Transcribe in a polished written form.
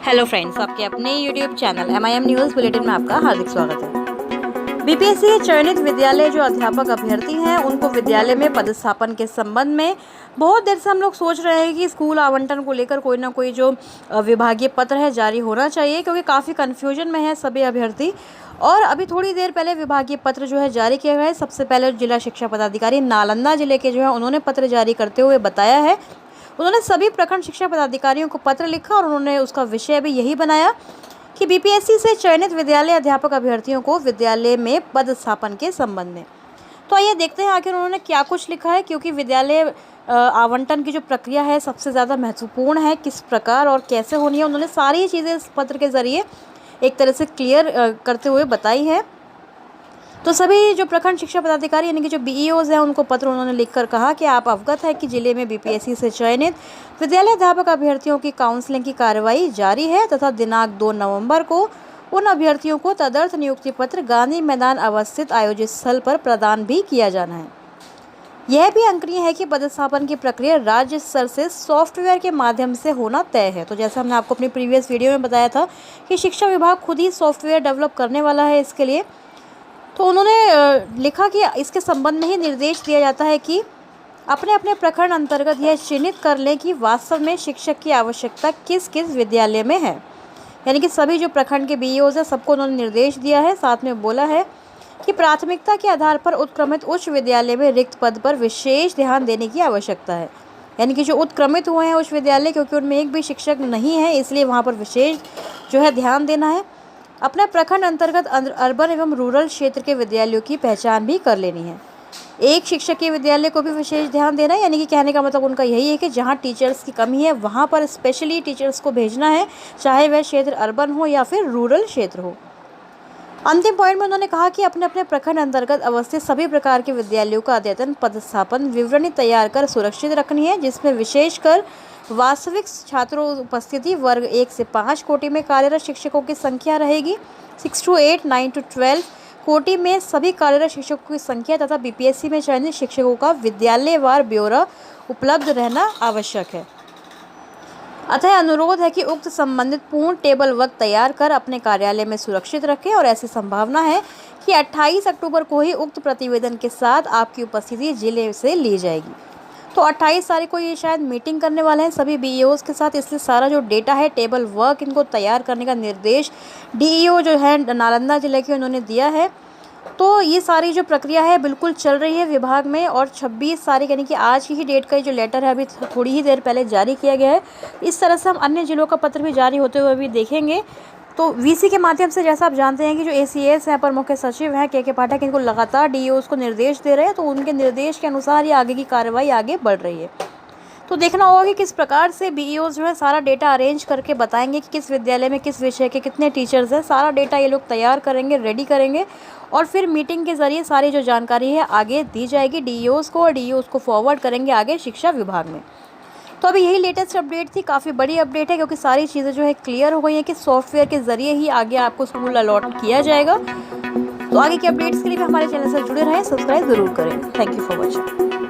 Hello friends, आपके अपने YouTube channel MIM news bulletin में आपका हार्दिक स्वागत है। बीपीएससी चयनित विद्यालय जो अध्यापक अभ्यर्थी हैं उनको विद्यालय में पदस्थापन के संबंध में बहुत देर से हम लोग सोच रहे हैं कि स्कूल आवंटन को लेकर कोई ना कोई जो विभागीय पत्र है जारी होना चाहिए, क्योंकि काफ़ी कन्फ्यूजन में है सभी अभ्यर्थी। और अभी थोड़ी देर पहले विभागीय पत्र जो है जारी किया गया है। सबसे पहले जिला शिक्षा पदाधिकारी नालंदा जिले के जो है उन्होंने पत्र जारी करते हुए बताया है, उन्होंने सभी प्रखंड शिक्षा पदाधिकारियों को पत्र लिखा और उन्होंने उसका विषय भी यही बनाया कि बीपीएससी से चयनित विद्यालय अध्यापक अभ्यर्थियों को विद्यालय में पदस्थापन के संबंध में। तो आइए देखते हैं आखिर उन्होंने क्या कुछ लिखा है, क्योंकि विद्यालय आवंटन की जो प्रक्रिया है सबसे ज़्यादा महत्वपूर्ण है, किस प्रकार और कैसे होनी है। उन्होंने सारी चीज़ें इस पत्र के ज़रिए एक तरह से क्लियर करते हुए बताई है। तो सभी जो प्रखंड शिक्षा पदाधिकारी यानी कि जो BEOs हैं उनको पत्र उन्होंने लिखकर कहा कि आप अवगत है कि जिले में बीपीएससी से चयनित विद्यालय अध्यापक अभ्यर्थियों की काउंसलिंग की कार्रवाई जारी है तथा दिनांक 2 नवंबर को उन अभ्यर्थियों को तदर्थ नियुक्ति पत्र गांधी मैदान अवस्थित आयोजित स्थल पर प्रदान भी किया जाना है। यह भी अंकनीय है कि पदस्थापन की प्रक्रिया राज्य स्तर से सॉफ्टवेयर के माध्यम से होना तय है। तो जैसा हमने आपको अपनी प्रीवियस वीडियो में बताया था कि शिक्षा विभाग खुद ही सॉफ्टवेयर डेवलप करने वाला है इसके लिए। तो उन्होंने लिखा कि इसके संबंध में ही निर्देश दिया जाता है कि अपने अपने प्रखंड अंतर्गत यह चिन्हित कर लें कि वास्तव में शिक्षक की आवश्यकता किस किस विद्यालय में है। यानी कि सभी जो प्रखंड के BEOs हैं सबको उन्होंने निर्देश दिया है। साथ में बोला है कि प्राथमिकता के आधार पर उत्क्रमित उच्च विद्यालय में रिक्त पद पर विशेष ध्यान देने की आवश्यकता है। यानी कि जो उत्क्रमित हुए हैं उच्च विद्यालय, क्योंकि उनमें एक भी शिक्षक नहीं है, इसलिए वहाँ पर विशेष जो है ध्यान देना है। अपने प्रखंड अंतर्गत अर्बन एवं रूरल क्षेत्र के विद्यालयों की पहचान भी कर लेनी है। एक शिक्षक के विद्यालय को भी विशेष ध्यान देना है। यानी कि कहने का मतलब उनका यही है कि जहां टीचर्स की कमी है वहां पर स्पेशली टीचर्स को भेजना है, चाहे वह क्षेत्र अर्बन हो या फिर रूरल क्षेत्र हो। अंतिम पॉइंट में उन्होंने कहा कि अपने अपने प्रखंड अंतर्गत अवस्थित सभी प्रकार के विद्यालयों का अद्यतन पदस्थापन विवरणी तैयार कर सुरक्षित रखनी है, जिसमें विशेषकर वास्तविक छात्रों उपस्थिति वर्ग 1 से 5 कोटि में कार्यरत शिक्षकों की संख्या रहेगी, 6 to 8, 9 to 12 कोटि में सभी कार्यरत शिक्षकों की संख्या तथा बीपीएससी में चयनित शिक्षकों का विद्यालयवार ब्यौरा उपलब्ध रहना आवश्यक है। अतः अनुरोध है कि उक्त संबंधित पूर्ण टेबल वर्क तैयार कर अपने कार्यालय में सुरक्षित रखें और ऐसी संभावना है कि 28 अक्टूबर को ही उक्त प्रतिवेदन के साथ आपकी उपस्थिति जिले से ली जाएगी। तो 28 तारीख को ये शायद मीटिंग करने वाले हैं सभी BEOs के साथ, इसलिए सारा जो डेटा है टेबल वर्क इनको तैयार करने का निर्देश DEO जो है नालंदा जिले के उन्होंने दिया है। तो ये सारी जो प्रक्रिया है बिल्कुल चल रही है विभाग में, और 26 तारीख यानी कि आज की ही डेट का जो लेटर है अभी थोड़ी ही देर पहले जारी किया गया है। इस तरह से हम अन्य जिलों का पत्र भी जारी होते हुए भी देखेंगे। तो VC के माध्यम से जैसा आप जानते हैं कि जो ACS हैं, अपर मुख्य सचिव हैं KK पाठक, इनको लगातार DEOs को निर्देश दे रहे हैं। तो उनके निर्देश के अनुसार ये आगे की कार्रवाई आगे बढ़ रही है। तो देखना होगा कि किस प्रकार से BEOs जो है सारा डेटा अरेंज करके बताएंगे कि किस विद्यालय में किस विषय के कितने टीचर्स हैं। सारा डेटा ये लोग तैयार करेंगे, रेडी करेंगे, और फिर मीटिंग के ज़रिए सारी जो जानकारी है आगे दी जाएगी DEOs को, और DEOs को फॉरवर्ड करेंगे आगे शिक्षा विभाग में। तो अभी यही लेटेस्ट अपडेट थी, काफ़ी बड़ी अपडेट है, क्योंकि सारी चीज़ें जो है क्लियर हो गई हैं कि सॉफ्टवेयर के ज़रिए ही आगे आपको स्कूल अलॉट किया जाएगा। तो आगे के अपडेट्स के लिए भी हमारे चैनल से जुड़े रहें, सब्सक्राइब ज़रूर करें। Thank you for watching.